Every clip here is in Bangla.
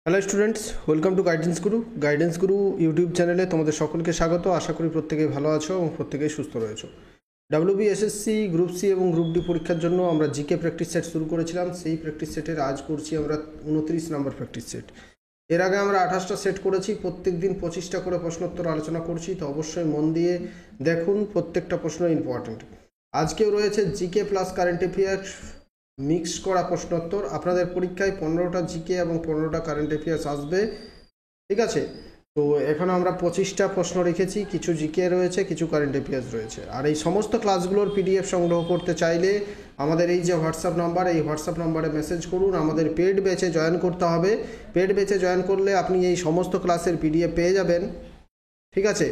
Hello students, welcome to guidance Guru YouTube চ্যানেলে তোমাদের সকলকে স্বাগত। আশা করি প্রত্যেকেই ভালো আছো এবং প্রত্যেকেই সুস্থ রয়েছো। WBSSC গ্রুপ সি এবং গ্রুপ ডি পরীক্ষার জন্য আমরা জিকে প্র্যাকটিস সেট শুরু করেছিলাম। সেই প্র্যাকটিস সেটের আজ করছি আমরা 29 নম্বর প্র্যাকটিস সেট। এর আগে আমরা 28টা সেট করেছি, প্রত্যেক দিন 25টা করে প্রশ্নোত্তর আলোচনা করছি, তো অবশ্যই মন দিয়ে দেখুন, প্রত্যেকটা প্রশ্ন ইম্পর্ট্যান্ট। আজকেও রয়েছে GK plus current affairs mix করা প্রশ্নোত্তর। আপনাদের পরীক্ষায় 15টা জিকে এবং 15টা কারেন্ট অ্যাফেয়ার্স আসবে, ঠিক আছে? তো এখানে আমরা 25টা প্রশ্ন রেখেছি, কিছু জিকে রয়েছে, কিছু কারেন্ট অ্যাফেয়ার্স রয়েছে। আর এই সমস্ত ক্লাসগুলোর পিডিএফ সংগ্রহ করতে চাইলে আমাদের এই যে হোয়াটসঅ্যাপ নাম্বার, এই হোয়াটসঅ্যাপ নাম্বারে মেসেজ করুন। আমাদের পেড ব্যাচে জয়েন করতে হবে। পেড ব্যাচে জয়েন করলে আপনি এই সমস্ত ক্লাসের পিডিএফ পেয়ে যাবেন, ঠিক আছে?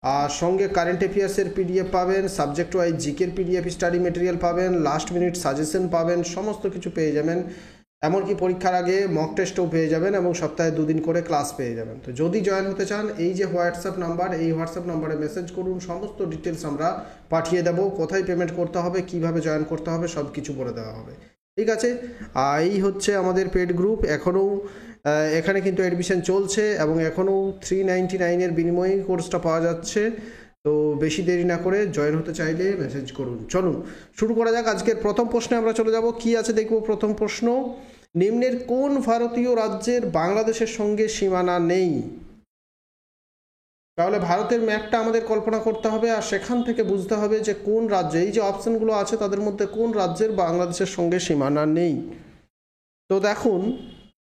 আর সঙ্গে কারেন্ট অ্যাফেয়ার্সের পিডিএফ পাবেন, সাবজেক্ট ওয়াইজ জিকের পিডিএফ স্টাডি মেটেরিয়াল পাবেন, লাস্ট মিনিট সাজেশন পাবেন, সমস্ত কিছু পেয়ে যাবেন। এমনকি পরীক্ষার আগে মক টেস্টও পেয়ে যাবেন এবং সপ্তাহে 2 দিন করে ক্লাস পেয়ে যাবেন। তো যদি জয়েন হতে চান, এই যে হোয়াটসঅ্যাপ নাম্বার, এই হোয়াটসঅ্যাপ নাম্বারে মেসেজ করুন, সমস্ত ডিটেলস আমরা পাঠিয়ে দেবো। কোথায় পেমেন্ট করতে হবে, কিভাবে জয়েন করতে হবে, সব কিছু বলে দেওয়া হবে, ঠিক আছে? এই হচ্ছে আমাদের পেড গ্রুপ। এখনও এখানে কিন্তু অ্যাডমিশন চলছে এবং এখনও 399-এর বিনিময়ে কোর্সটা পাওয়া যাচ্ছে। তো বেশি দেরি না করে জয়েন হতে চাইলে মেসেজ করুন। চলুন শুরু করা যাক। আজকের প্রথম প্রশ্নে আমরা চলে যাব। কি আছে দেখব। প্রথম প্রশ্ন, নিম্নের কোন ভারতীয় রাজ্যের বাংলাদেশের সঙ্গে সীমানা নেই? তাহলে ভারতের ম্যাপটা আমাদের কল্পনা করতে হবে আর সেখান থেকে বুঝতে হবে যে কোন রাজ্যে, এই যে অপশনগুলো আছে তাদের মধ্যে কোন রাজ্যের বাংলাদেশের সঙ্গে সীমানা নেই। তো দেখুন,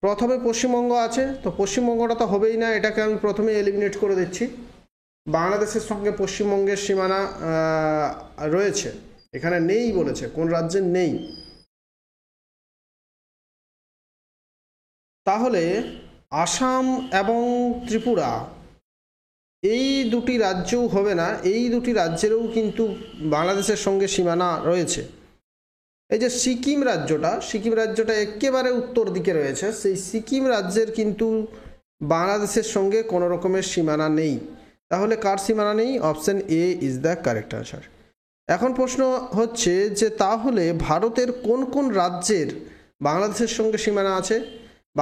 প্রথমে পশ্চিমবঙ্গ আছে, তো পশ্চিমবঙ্গটা তো হবেই না, এটাকে আমি প্রথমে এলিমিনেট করে দিচ্ছি। বাংলাদেশের সঙ্গে পশ্চিমবঙ্গের সীমানা রয়েছে, এখানে নেই বলেছে, কোন রাজ্যে নেই। তাহলে আসাম এবং ত্রিপুরা, এই দুটি রাজ্যও হবে না, এই দুটি রাজ্যেরও কিন্তু বাংলাদেশের সঙ্গে সীমানা রয়েছে। এই যে সিকিম রাজ্যটা একেবারে উত্তর দিকে রয়েছে, সেই সিকিম রাজ্যের কিন্তু বাংলাদেশের সঙ্গে কোনো রকমের সীমানা নেই। তাহলে কার সীমানা নেই? Option A is the correct answer. এখন প্রশ্ন হচ্ছে যে তাহলে ভারতের কোন কোন রাজ্যের বাংলাদেশের সঙ্গে সীমানা আছে?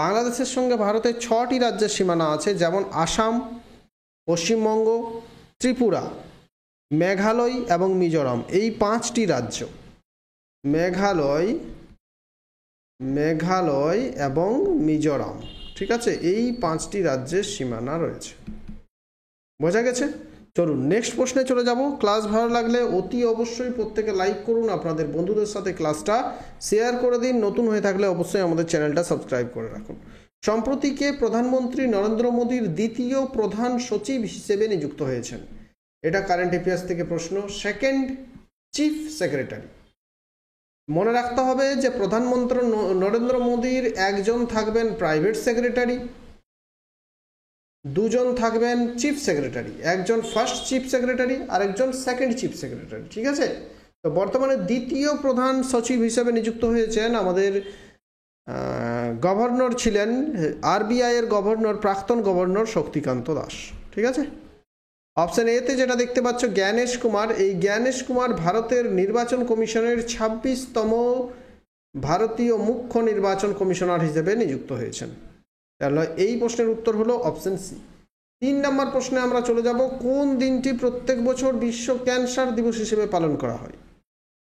বাংলাদেশের সঙ্গে ভারতের 6টি রাজ্যের সীমানা আছে, যেমন আসাম, পশ্চিমবঙ্গ, ত্রিপুরা, মেঘালয় এবং মিজোরাম। এই 5টি রাজ্য, মেঘালয় এবং মিজোরাম, ঠিক আছে? এই 5টি রাজ্যের সীমানা রয়েছে। বোঝা গেছে? চলুন নেক্সট প্রশ্নে চলে যাব। ক্লাস ভালো লাগলে অতি অবশ্যই প্রত্যেকে লাইক করুন, আপনাদের বন্ধুদের সাথে ক্লাসটা শেয়ার করে দিন। নতুন হয়ে থাকলে অবশ্যই আমাদের চ্যানেলটা সাবস্ক্রাইব করে রাখুন। সম্প্রতিকে প্রধানমন্ত্রী নরেন্দ্র মোদীর দ্বিতীয় প্রধান সচিব হিসেবে নিযুক্ত হয়েছেন? এটা কারেন্ট অ্যাফেয়ার্স থেকে প্রশ্ন। Second chief secretary. মনে রাখতে হবে যে প্রধানমন্ত্রী নরেন্দ্র মোদীর একজন থাকবেন প্রাইভেট সেক্রেটারি, দুজন থাকবেন চিফ সেক্রেটারি, একজন ফার্স্ট চিফ সেক্রেটারি আর একজন সেকেন্ড চিফ সেক্রেটারি, ঠিক আছে? তো বর্তমানে দ্বিতীয় প্রধান সচিব হিসেবে নিযুক্ত হয়েছেন আমাদের গভর্নর ছিলেন, RBI এর গভর্নর, প্রাক্তন গভর্নর শক্তিকান্ত দাস, ঠিক আছে? অপশন এতে যেটা দেখতে পাচ্ছ জ্ঞানেশ কুমার, এই জ্ঞানেশ কুমার ভারতের নির্বাচন কমিশনের 26তম ভারতীয় মুখ্য নির্বাচন কমিশনার হিসেবে নিযুক্ত হয়েছেন। তাহলে এই প্রশ্নের উত্তর হলো অপশন সি। 3 নম্বর প্রশ্নে আমরা চলে যাব। কোন দিনটি প্রত্যেক বছর বিশ্ব ক্যান্সার দিবস হিসেবে পালন করা হয়?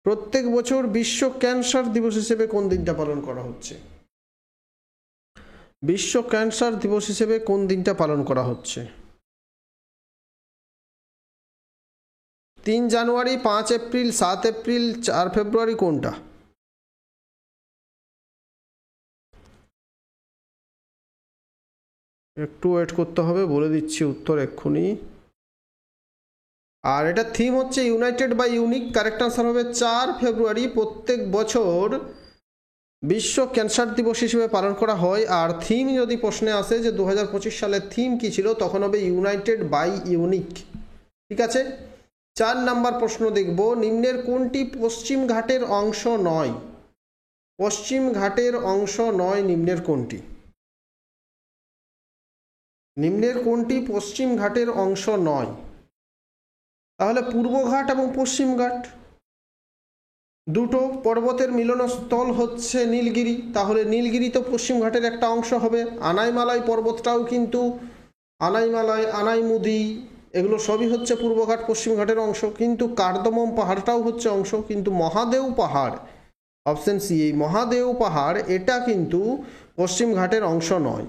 প্রত্যেক বছর বিশ্ব ক্যান্সার দিবস হিসেবে কোন দিনটা পালন করা হচ্ছে? বিশ্ব ক্যান্সার দিবস হিসেবে কোন দিনটা পালন করা হচ্ছে? 3 জানুয়ারি, 5 এপ্রিল, 7 এপ্রিল, 4 ফেব্রুয়ারি, কোনটা? একটু ওয়েট করতে হবে, বলে দিচ্ছি উত্তর এক্ষুনি। আর এটা থিম হচ্ছে united by unique. Correct answer হবে 4 ফেব্রুয়ারি প্রত্যেক বছর বিশ্ব ক্যান্সার দিবস হিসেবে পালন করা হয়। আর থিম যদি প্রশ্নে আসে যে 2025 সালের থিম কি ছিল, তখন হবে ইউনাইটেড বাই ইউনিক, ঠিক আছে? 4 নাম্বার প্রশ্ন দেখব। নিম্নের কোনটি পশ্চিম ঘাটের অংশ নয়? পশ্চিম ঘাটের অংশ নয়, নিম্নের কোনটি? নিম্নের কোনটি পশ্চিম ঘাটের অংশ নয়? তাহলে পূর্ব ঘাট এবং পশ্চিম ঘাট। দুটো পর্বতের মিলনস্থল হচ্ছে নীলগিরি, তাহলে নীলগিরি তো পশ্চিম ঘাটের একটা অংশ হবে। আনাইমালাই পর্বতটাও কিন্তু আনাইমালাই, আনাইমুদি এগুলো সবই হচ্ছে পূর্বঘাট পশ্চিম ঘাটের অংশ, কিন্তু কার্দমম পাহাড়টাও হচ্ছে অংশ। কিন্তু মহাদেও পাহাড়, অপশন সি, এই মহাদেও পাহাড় এটা কিন্তু পশ্চিম ঘাটের অংশ নয়।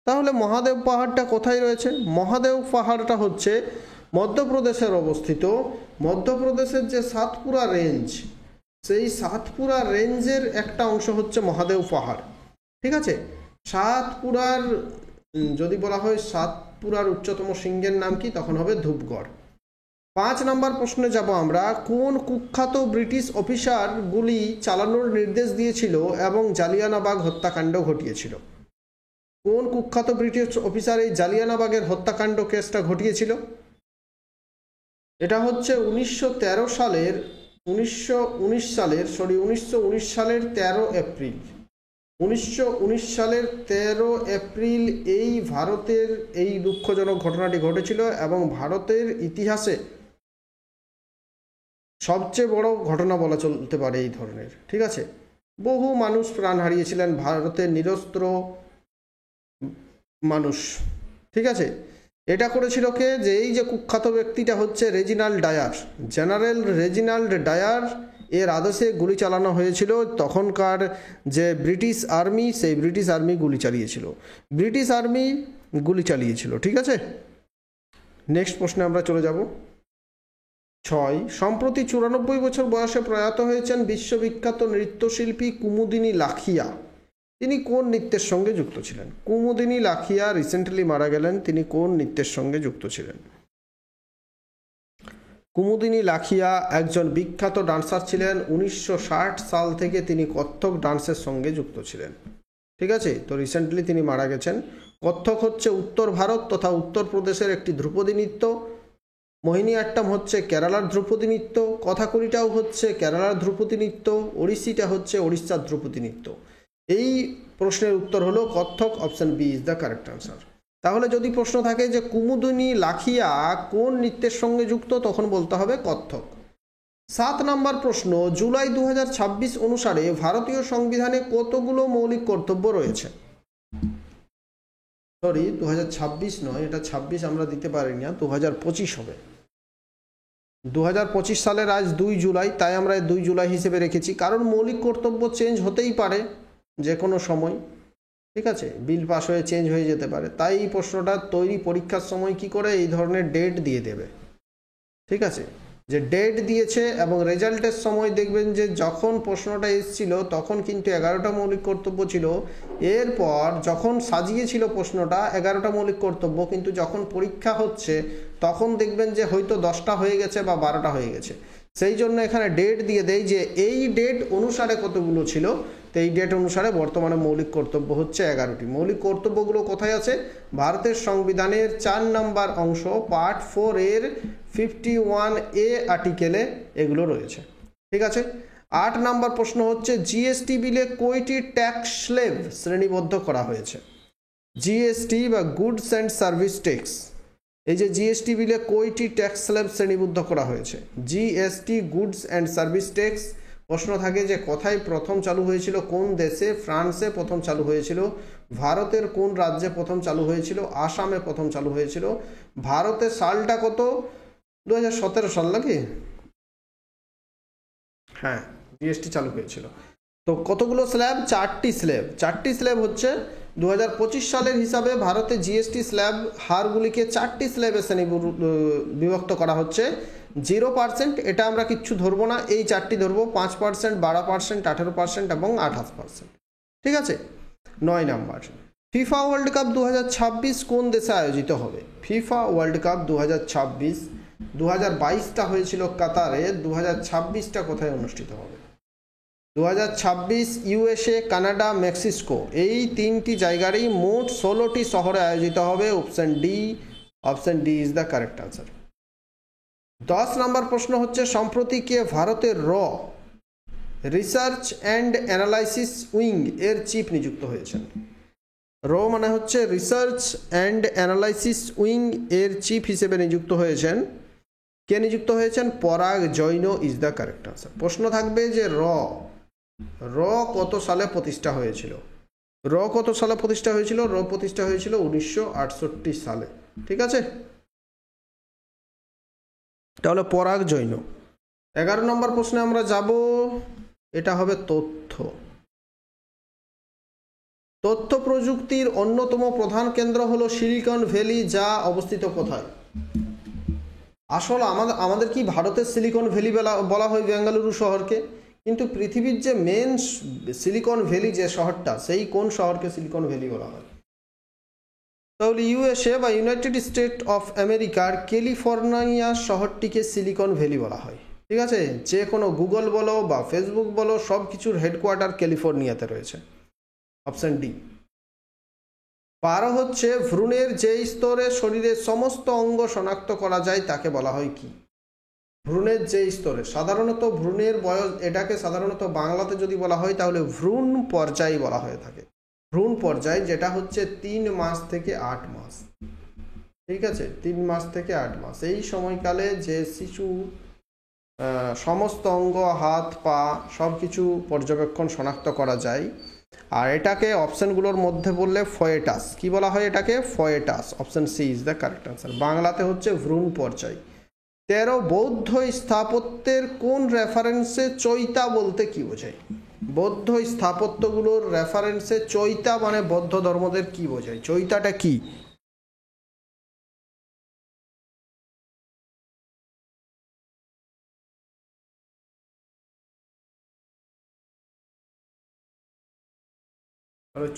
তাহলে মহাদেব পাহাড়টা কোথায় রয়েছে? মহাদেব পাহাড়টা হচ্ছে মধ্যপ্রদেশের অবস্থিত। মধ্যপ্রদেশের যে সাতপুরা রেঞ্জ, সেই সাতপুরা রেঞ্জের একটা অংশ হচ্ছে মহাদেব পাহাড়। ঠিক আছে, সাতপুরার যদি বলা হয় সাতপুরার উচ্চতম শৃঙ্গের নাম কি, তখন হবে ধূপগড়। 5 নম্বর প্রশ্নে যাব আমরা। কোন কুখ্যাত ব্রিটিশ অফিসার গুলি চালানোর নির্দেশ দিয়েছিল এবং জালিয়ানবাগ হত্যাকাণ্ড ঘটিয়েছিল? কোন কুখ্যাত ব্রিটিশ অফিসার এই জালিয়ানবাগের হত্যাকাণ্ড কেসটা ঘটিয়েছিল? এটা হচ্ছে 1919 সালের 13 এপ্রিল। 1919 সালের 13 এপ্রিল এই ভারতের এই দুঃখজনক ঘটনাটি ঘটেছিল এবং ভারতের ইতিহাসে সবচেয়ে বড় ঘটনা বলা চলতে পারে এই ধরনের। ঠিক আছে, বহু মানুষ প্রাণ হারিয়েছিলেন, ভারতের নিরস্ত্র মানুষ। ঠিক আছে, এটা করেছিল কে? যে এই যে কুখ্যাত ব্যক্তিটা হচ্ছে Reginald Dyer, General Reginald Dyer এর আদেশে গুলি চালানো হয়েছিল। তখনকার যে ব্রিটিশ আর্মি, সেই ব্রিটিশ আর্মি গুলি চালিয়েছিল। ঠিক আছে, নেক্সট প্রশ্নে আমরা চলে যাব। 6, সম্প্রতি 94 বছর বয়সে প্রয়াত হয়েছেন বিশ্ববিখ্যাত নৃত্যশিল্পী কুমুদিনী লাখিয়া। তিনি কোন নৃত্যের সঙ্গে যুক্ত ছিলেন? কুমুদিনী লাখিয়া রিসেন্টলি মারা গেলেন। তিনি কোন নৃত্যের সঙ্গে যুক্ত ছিলেন? কুমুদিনী লাখিয়া একজন বিখ্যাত ডান্সার ছিলেন। 1960 সাল থেকে তিনি কত্থক ডান্সের সঙ্গে যুক্ত ছিলেন। ঠিক আছে, তো রিসেন্টলি তিনি মারা গেছেন। কত্থক হচ্ছে উত্তর ভারত তথা উত্তরপ্রদেশের একটি ধ্রুপদী নৃত্য। মোহিনীআট্টম হচ্ছে কেরালার ধ্রুপদী নৃত্য। কথাকলিটাও হচ্ছে কেরালার ধ্রুপদী নৃত্য। ওড়িশিটা হচ্ছে ওড়িশার ধ্রুপদী নৃত্য। এই প্রশ্নের উত্তর হলো Kathak, option B is the correct answer. তাহলে যদি প্রশ্ন থাকে যে কুমুদিনী লাখিয়া কোন নৃত্যের সঙ্গে যুক্ত, তখন বলতে হবে কত্থক। 7 নম্বর প্রশ্ন, জুলাই 2026 অনুসারে ভারতীয় সংবিধানে কতগুলো মৌলিক কর্তব্য রয়েছে? সরি, 2026 নয়, এটা 26 আমরা দিতে পারি না, 2025 হবে। 2025 সালের আজ 2 জুলাই, তাই আমরা 2 জুলাই হিসেবে রেখেছি, কারণ মৌলিক কর্তব্য চেঞ্জ হতেই পারে যে কোনো সময়। ঠিক আছে, বিল পাস হয়ে চেঞ্জ হয়ে যেতে পারে, তাই এই প্রশ্নটা তৈরি পরীক্ষার সময় কি করে এই ধরনের ডেট দিয়ে দেবে। ঠিক আছে, যে ডেট দিয়েছে এবং রেজাল্টের সময় দেখবেন যে যখন প্রশ্নটা এসেছিল তখন কিন্তু 11টা মৌলিক কর্তব্য ছিল। এরপর যখন সাজিয়েছিল প্রশ্নটা 11টা মৌলিক কর্তব্য, কিন্তু যখন পরীক্ষা হচ্ছে তখন দেখবেন যে হয়তো 10টা হয়ে গেছে বা 12টা হয়ে গেছে। সেই জন্য এখানে ডেট দিয়ে দেয় যে এই ডেট অনুসারে কতগুলো ছিল। তো এই ডেট অনুসারে বর্তমানে মৌলিক কর্তব্য হচ্ছে 11টি। মৌলিক কর্তব্যগুলো কোথায় আছে? ভারতের সংবিধানের 4 নম্বর অংশ পার্ট 4 এর 51A আর্টিকেলে এগুলো রয়েছে। ঠিক আছে, 8 নম্বর প্রশ্ন হচ্ছে জিএসটি বিলে কয়টি ট্যাক্স স্ল্যাব শ্রেণীবদ্ধ করা হয়েছে? জিএসটি বা গুডস অ্যান্ড সার্ভিস ট্যাক্স, এই যে জিএসটি বিলে কয়টি ট্যাক্স স্ল্যাব শ্রেণীবদ্ধ করা হয়েছে? GST goods and service tax. প্রশ্ন থাকে যে কোথায় প্রথম চালু হয়েছিল, কোন দেশে? ফ্রান্সে প্রথম চালু হয়েছিল। ভারতের কোন রাজ্যে প্রথম চালু হয়েছিল? আসামে প্রথম চালু হয়েছিল। ভারতের সালটা কত? 2017 সাল নাকি? হ্যাঁ, জিএসটি চালু হয়েছিল। তো কতগুলো স্ল্যাব? 4টি স্ল্যাব। 4টি স্ল্যাব হচ্ছে 2025 সালের হিসাবে ভারতে জিএসটি স্ল্যাব হারগুলিকে 4টি স্ল্যাবে বিভক্ত করা হচ্ছে। 0%, এটা আমরা কিচ্ছু ধরবো না, এই 4টি ধরবো, 5%, 12%, 18% এবং 28%। ঠিক আছে, 9 নাম্বার, ফিফা ওয়ার্ল্ড কাপ 2026 কোন দেশে আয়োজিত হবে? ফিফা ওয়ার্ল্ড কাপ 2026, 2022টা হয়েছিল কাতারে, 2026টা কোথায় অনুষ্ঠিত হবে? 2026 ইউএসএ, কানাডা, মেক্সিকো, এই 3টি জায়গারই মোট 16টি শহরে আয়োজিত হবে। Option D is the correct answer. 10 নম্বর প্রশ্ন হচ্ছে সম্প্রতি কে ভারতের রিসার্চ অ্যান্ড অ্যানালাইসিস উইং এর চিফ নিযুক্ত হয়েছেন? মানে হচ্ছে রিসার্চ অ্যান্ড অ্যানালাইসিস উইং এর চিফ হিসেবে নিযুক্ত হয়েছেন কে নিযুক্ত হয়েছেন? পরাগ Jain is the correct answer. প্রশ্ন থাকবে যে র কত সালে প্রতিষ্ঠা হয়েছিল? র কত সালে প্রতিষ্ঠা হয়েছিল? র প্রতিষ্ঠা হয়েছিল 1968 সালে। ঠিক আছে, তাহলে পরাগ জৈন। 11 নম্বর প্রশ্নে আমরা যাব, এটা হবে তথ্য প্রযুক্তির অন্যতম প্রধান কেন্দ্র হলো সিলিকন ভ্যালি, যা অবস্থিত কোথায়? আসলে আমাদের কি ভারতের সিলিকন ভ্যালি বলা হয় বেঙ্গালুরু শহরকে, কিন্তু পৃথিবীর যে মেন সিলিকন ভ্যালি যে শহরটা, সেই কোন শহরকে সিলিকন ভ্যালি বলা হয়? তাহলে ইউএসএ বা ইউনাইটেড স্টেট অফ আমেরিকার ক্যালিফোর্নিয়া শহরটিকে সিলিকন ভ্যালি বলা হয়। ঠিক আছে, যে কোনো গুগল বলো বা ফেসবুক বলো, সব কিছুর হেডকোয়ার্টার ক্যালিফোর্নিয়াতে রয়েছে। Option D. 12 হচ্ছে ভ্রূণের যে স্তরে শরীরের সমস্ত অঙ্গ শনাক্ত করা যায় তাকে বলা হয় কি? ভ্রূণের যে স্তরে, সাধারণত ভ্রূণের বয়স, এটাকে সাধারণত বাংলাতে যদি বলা হয় তাহলে ভ্রূণ পর্যায় বলা হয়ে থাকে। ভ্রূণ পর্যায় যেটা হচ্ছে 3 মাস থেকে 8 মাস। ঠিক আছে, 3 মাস থেকে 8 মাস এই সময়কালে যে শিশু সমস্ত অঙ্গ, হাত পা সব কিছু পর্যবেক্ষণ শনাক্ত করা যায়। আর এটাকে অপশনগুলোর মধ্যে বললে ফয়েটাস, কি বলা হয় এটাকে? Foetus. Option C is the correct answer. বাংলাতে হচ্ছে ভ্রূণ পর্যায়। 13 বৌদ্ধ স্থাপত্যের কোন রেফারেন্সে চৈতা বলতে কি বোঝায়? বৌদ্ধ স্থাপত্যগুলোর রেফারেন্সে চৈতা মানে বৌদ্ধ ধর্মদের কি বোঝায়? চৈতাটা কি?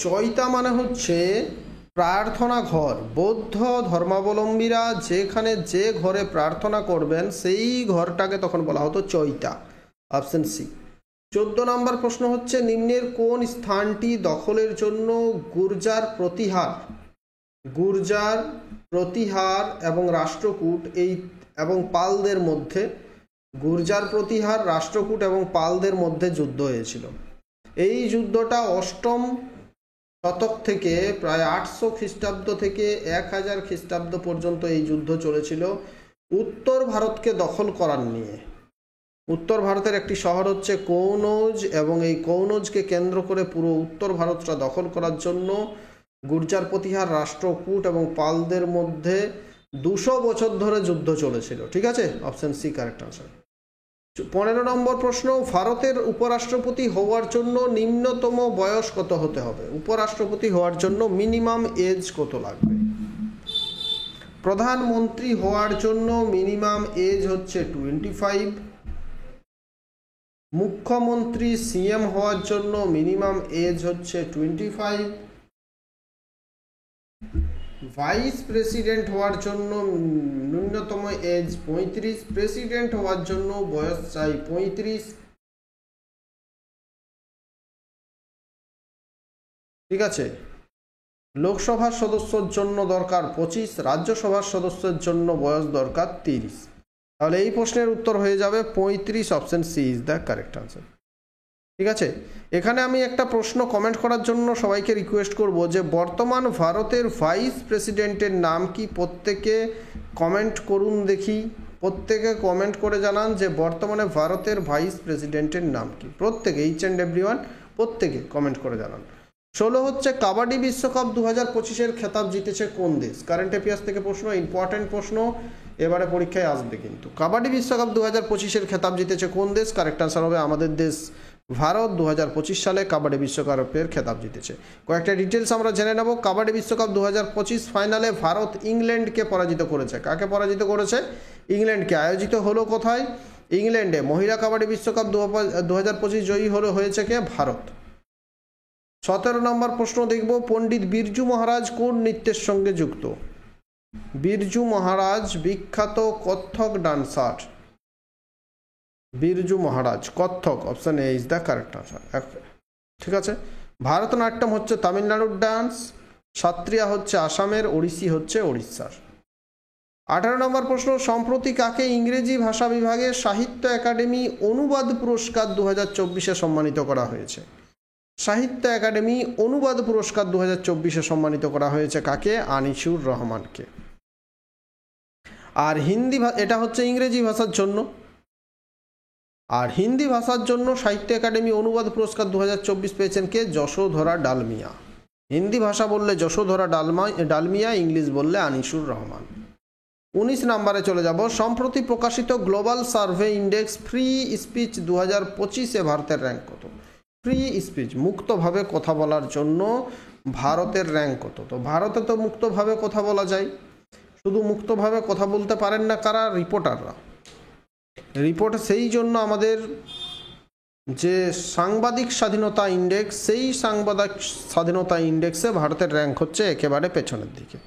চৈতা মানে হচ্ছে প্রার্থনা ঘর। বৌদ্ধ ধর্মাবলম্বীরা যেখানে যে ঘরে প্রার্থনা করবেন সেই ঘরটাকে তখন বলা হতো চৈতা। Option C. 14 নম্বর প্রশ্ন হচ্ছে, নিম্নের কোন স্থানটি দখলের জন্য গুর্জার প্রতিহার এবং রাষ্ট্রকূট এবং পালদের মধ্যে, গুর্জার প্রতিহার, রাষ্ট্রকূট এবং পালদের মধ্যে যুদ্ধ হয়েছিল? এই যুদ্ধটা 8ম শতক থেকে প্রায় 800 খ্রিস্টাব্দ থেকে 1000 খ্রিস্টাব্দ পর্যন্ত এই যুদ্ধ চলেছিল উত্তর ভারতকে দখল করার নিয়ে। উত্তর ভারতের একটি শহর হচ্ছে কনৌজ, এবং এই কনৌজকে কেন্দ্র করে পুরো উত্তর ভারতটা দখল করার জন্য গুর্জার প্রতিহার, রাষ্ট্রকূট এবং পালদের মধ্যে 200 বছর ধরে যুদ্ধ চলেছিল। ঠিক আছে, অপশন সি কারেক্ট আনসার। 15 নম্বর প্রশ্ন, ভারতের উপরাষ্ট্রপতি হওয়ার জন্য নিম্নতম বয়স কত হতে হবে? উপরাষ্ট্রপতি হওয়ার জন্য মিনিমাম এজ কত লাগবে? প্রধানমন্ত্রী হওয়ার জন্য মিনিমাম এজ হচ্ছে 25। মুখ্যমন্ত্রী সিএম হওয়ার জন্য মিনিমাম এজ হচ্ছে 25। ভাইস প্রেসিডেন্ট হওয়ার জন্য ন্যূনতম এজ 35। প্রেসিডেন্ট হওয়ার জন্য বয়স চাই 35। ঠিক আছে, লোকসভার সদস্যর জন্য দরকার 25, রাজ্যসভার সদস্যের জন্য বয়স দরকার 30। তাহলে এই প্রশ্নের উত্তর হয়ে যাবে 35। Option C is the correct answer. ঠিক আছে, এখানে আমি একটা প্রশ্ন কমেন্ট করার জন্য সবাইকে রিকোয়েস্ট করব যে বর্তমান ভারতের ভাইস প্রেসিডেন্টের নাম কি? প্রত্যেকে কমেন্ট করুন দেখি, প্রত্যেকে কমেন্ট করে জানান যে বর্তমানে ভারতের ভাইস প্রেসিডেন্টের নাম কি। প্রত্যেকে, এইচ অ্যান্ড এভরিওয়ান, প্রত্যেকে কমেন্ট করে জানান। 16 হচ্ছে কাবাডি বিশ্বকাপ 2025-এর খেতাব জিতেছে কোন দেশ? কারেন্ট অ্যাফেয়ার্স থেকে প্রশ্ন, ইম্পর্টেন্ট প্রশ্ন, এবারে পরীক্ষায় আসবে কিন্তু। কাবাডি বিশ্বকাপ 2025-এর খেতাব জিতেছে কোন দেশ? কারেক্ট আনসার হবে আমাদের দেশ ভারত। 2025 সালে কাবাডি বিশ্বকাপের খেতাব জিতেছে। কয়েকটা ডিটেলস আমরা জেনে নেব। কাবাডি বিশ্বকাপ 2025 ফাইনালে ভারত ইংল্যান্ডকে পরাজিত করেছে। কাকে পরাজিত করেছে? ইংল্যান্ডকে। আয়োজিত হলো কোথায়? ইংল্যান্ডে। মহিলা কাবাডি বিশ্বকাপ 2025 জয়ী হয়েছে কে? ভারত। 17 নম্বর প্রশ্ন দেখব, পণ্ডিত বিরজু মহারাজ কোন নৃত্যের সঙ্গে যুক্ত? বিরজু মহারাজ বিখ্যাত Kathak dancer. Birju Maharaj Kathak. Option A is the correct answer. ঠিক আছে, ভারতনাট্যম হচ্ছে তামিলনাড়ুর ডান্স, সাত্রিয়া হচ্ছে আসামের, ওড়িশি হচ্ছে ওড়িশার। 18 নম্বর প্রশ্ন, সম্প্রতি কাকে ইংরেজি ভাষা বিভাগে সাহিত্য একাডেমি অনুবাদ পুরস্কার 2024-এ সম্মানিত করা হয়েছে? সাহিত্য একাডেমি অনুবাদ পুরস্কার 2024-এ সম্মানিত করা হয়েছে কাকে? আনিসুর রহমানকে। আর হিন্দি এটা হচ্ছে ইংরেজি ভাষার জন্য। আর হিন্দি ভাষার জন্য সাহিত্য একাডেমি অনুবাদ পুরস্কার 2024 পেয়েছেন কে? যশোধরা ডালমিয়া। হিন্দি ভাষা বললে যশোধরা ডালমিয়া, ইংলিশ বললে আনিসুর রহমান। 19 নম্বরে চলে যাব। সম্প্রতি প্রকাশিত global survey index free speech 2025-এ ভারতের র্যাঙ্ক কত? ফ্রি স্পিচ, মুক্তভাবে কথা বলার জন্য ভারতের র্যাঙ্ক কত? তো ভারতে তো মুক্তভাবে কথা বলা যায়, শুধু মুক্তভাবে কথা বলতে পারেন না কারা? রিপোর্টাররা। রিপোর্ট, সেই জন্য আমাদের যে সাংবাদিক স্বাধীনতা ইন্ডেক্স, সেই সাংবাদিক স্বাধীনতা ইন্ডেক্সে ভারতের র্যাঙ্ক হচ্ছে একেবারে পেছনের দিকে।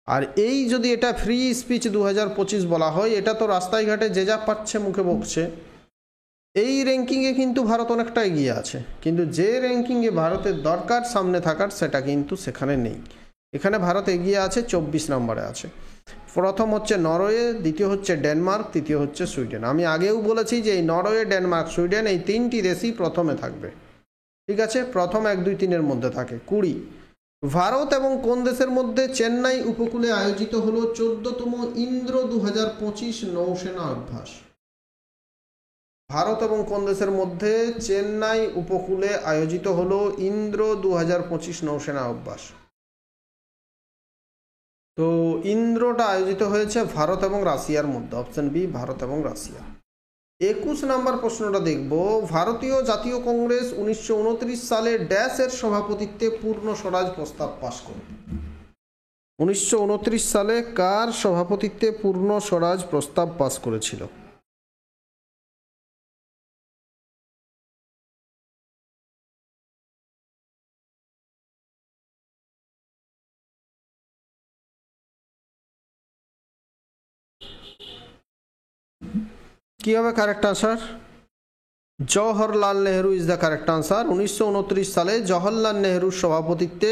আর এই যদি এটা ফ্রি স্পিচ 2025 বলা হয়, এটা তো রাস্তায় ঘাটে যে যা পাচ্ছে মুখে বকছে, এই র্যাঙ্কিংয়ে কিন্তু ভারত অনেকটা এগিয়ে আছে। কিন্তু যে র্যাঙ্কিংয়ে ভারতের দরকার সামনে থাকার, সেটা কিন্তু সেখানে নেই। এখানে ভারত এগিয়ে আছে, 24 নম্বরে আছে। প্রথম হচ্ছে নরওয়ে, দ্বিতীয় হচ্ছে ডেনমার্ক, তৃতীয় হচ্ছে সুইডেন। আমি আগেও বলেছি যে এই নরওয়ে, ডেনমার্ক, সুইডেন এই তিনটি দেশই প্রথমে থাকবে, ঠিক আছে? প্রথম 1, 2, 3-এর মধ্যে থাকে। 20, ভারত এবং কোন দেশের মধ্যে চেন্নাই উপকূলে আয়োজিত হলো 14তম ইন্দ্র 2025 নৌসেনা অভ্যাস? ভারত এবং কোন দেশের মধ্যে চেন্নাই উপকূলে আয়োজিত হলো ইন্দ্র 2025 নৌসেনা অভ্যাস? তো ইন্দ্রটা আয়োজিত হয়েছে ভারত এবং রাশিয়ার মধ্যে। অপশন বি, ভারত এবং রাশিয়া। 21 নম্বর প্রশ্নটা দেখব। ভারতীয় জাতীয় কংগ্রেস 1929 সালে ড্যাশের সভাপতিত্বে পূর্ণ স্বরাজ প্রস্তাব পাশ করে? 1929 সালে কার সভাপতিত্বে পূর্ণ স্বরাজ প্রস্তাব পাশ করেছিল? কি হবে correct answer? Jawaharlal Nehru is the correct answer. 1929 সালে জওহরলাল নেহরুর সভাপতিত্বে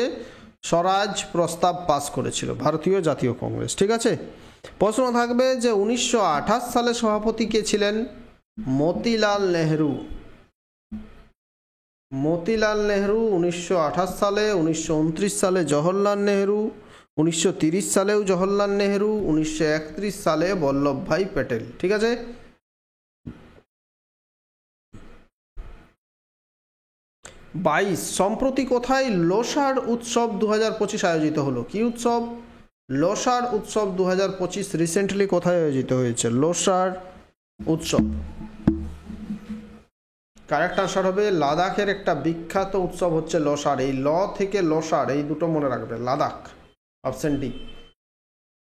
স্বরাজ প্রস্তাব পাস করেছিল ভারতীয় জাতীয় কংগ্রেস, ঠিক আছে? প্রশ্ন থাকবে যে 1928 সালে সভাপতি কে ছিলেন? মতিলাল নেহরু। মতিলাল নেহরু 1928 সালে। 1929 সালে জওহরলাল নেহরু। 1930 সালেও জওহরলাল নেহরু। 1931 সালে বল্লভভাই প্যাটেল, ঠিক আছে? 22, সম্প্রতি কোথায় লোসার উৎসব 2025 আয়োজিত হলো? কি উৎসব? লোসার উৎসব 2025 রিসেন্টলি কোথায় আয়োজিত হয়েছে? লোসার উৎসব। কারেক্ট আনসার হবে লাদাখের একটা বিখ্যাত উৎসব হচ্ছে লোসার। এই ল থেকে লোসার, এই দুটো মনে রাখবে, লাদাখ। Option D.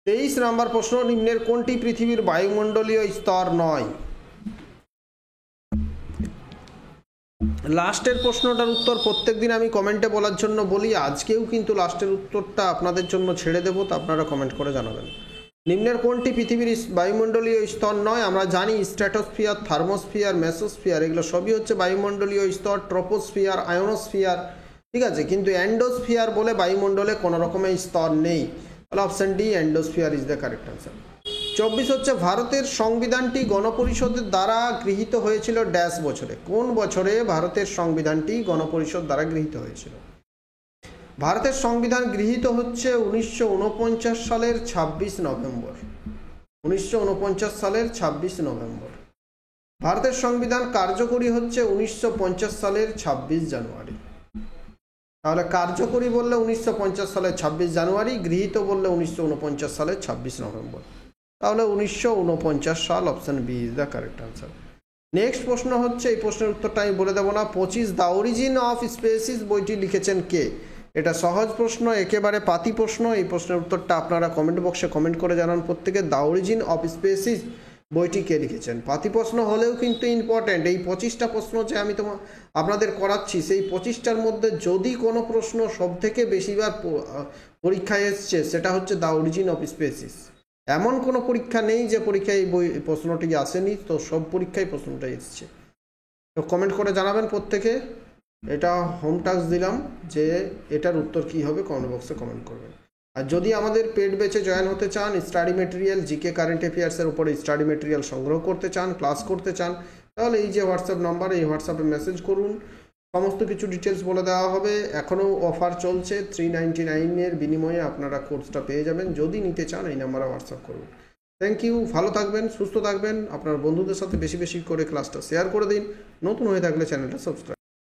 23 নম্বর প্রশ্ন। নিম্নের কোনটি পৃথিবীর বায়ুমণ্ডলীয় স্তর নয়? লাস্টের প্রশ্নটার উত্তর প্রত্যেকদিন আমি কমেন্টে বলার জন্য বলি, আজকেও কিন্তু লাস্টের উত্তরটা আপনাদের জন্য ছেড়ে দেবো, তো আপনারা কমেন্ট করে জানাবেন। নিম্নের কোনটি পৃথিবীর বায়ুমণ্ডলীয় স্তর নয়? আমরা জানি স্ট্র্যাটোস্ফিয়ার, থার্মোস্ফিয়ার, মেসোস্ফিয়ার এগুলো সবই হচ্ছে বায়ুমণ্ডলীয় স্তর। ট্রপোস্ফিয়ার, আয়োনোস্ফিয়ার, ঠিক আছে? কিন্তু এন্ডোস্ফিয়ার বলে বায়ুমণ্ডলে কোনো রকমের স্তর নেই। তাহলে option D, endosphere is the correct answer. 24 হচ্ছে ভারতের সংবিধানটি গণপরিষদের দ্বারা গৃহীত হয়েছিল ড্যাশ বছরে? কোন বছরে ভারতের সংবিধানটি গণপরিষদ দ্বারা গৃহীত হয়েছিল? ভারতের সংবিধান গৃহীত হচ্ছে 1949 সালের 26 নভেম্বর। 1949 সালের 26 নভেম্বর। ভারতের সংবিধান কার্যকরী হচ্ছে 1950 সালের 26 জানুয়ারি। তাহলে কার্যকরী বললে 1950 সালের 26 জানুয়ারি, গৃহীত বললে 1949 সালের 26 নভেম্বর। তাহলে 1949 সাল, option B is the correct answer. Next প্রশ্ন হচ্ছে, এই প্রশ্নের উত্তরটা আমি বলে দেবো না। 25 দ্য অরিজিন অফ স্পেসিস বইটি লিখেছেন কে? এটা সহজ প্রশ্ন, একেবারে পাতি প্রশ্ন। এই প্রশ্নের উত্তরটা আপনারা কমেন্ট বক্সে কমেন্ট করে জানান প্রত্যেকে। দ্য অরিজিন অফ স্পেসিস বইটি কে লিখেছেন? পাতি প্রশ্ন হলেও কিন্তু ইম্পর্টেন্ট। এই 25টা প্রশ্ন যে আমি আপনাদের করাচ্ছি, সেই 25টার মধ্যে যদি কোনো প্রশ্ন সব থেকে বেশিবার পরীক্ষায় এসছে, সেটা হচ্ছে দ্য অরিজিন অফ স্পেসিস। এমন কোনো পরীক্ষা নেই যে পরীক্ষায় এই প্রশ্নটি আসেনি, তো সব পরীক্ষায় প্রশ্নটা এসছে। তো কমেন্ট করে জানাবেন প্রত্যেকে। এটা হোম টাস্ক দিলাম যে এটার উত্তর কি হবে, কমেন্ট বক্সে কমেন্ট করবেন। আর যদি আমাদের পেড ব্যাচে জয়েন হতে চান, স্টাডি মেটেরিয়াল, জিকে কারেন্ট অ্যাফেয়ার্সের উপরে স্টাডি মেটেরিয়াল সংগ্রহ করতে চান, ক্লাস করতে চান, তাহলে এই যে হোয়াটসঅ্যাপ নাম্বার, এই হোয়াটসঅ্যাপে মেসেজ করুন, সমস্ত কিছু ডিটেলস বলে দেওয়া হবে। এখনও অফার চলছে, 399 এর বিনিময়ে আপনারা কোর্সটা পেয়ে যাবেন। যদি নিতে চান এই নাম্বারে হোয়াটসঅ্যাপ করুন। Thank you. ভালো থাকবেন, সুস্থ থাকবেন, আপনার বন্ধুদের সাথে বেশি বেশি করে ক্লাসটা শেয়ার করে দিন। নতুন হয়ে থাকলে চ্যানেলটা সাবস্ক্রাইব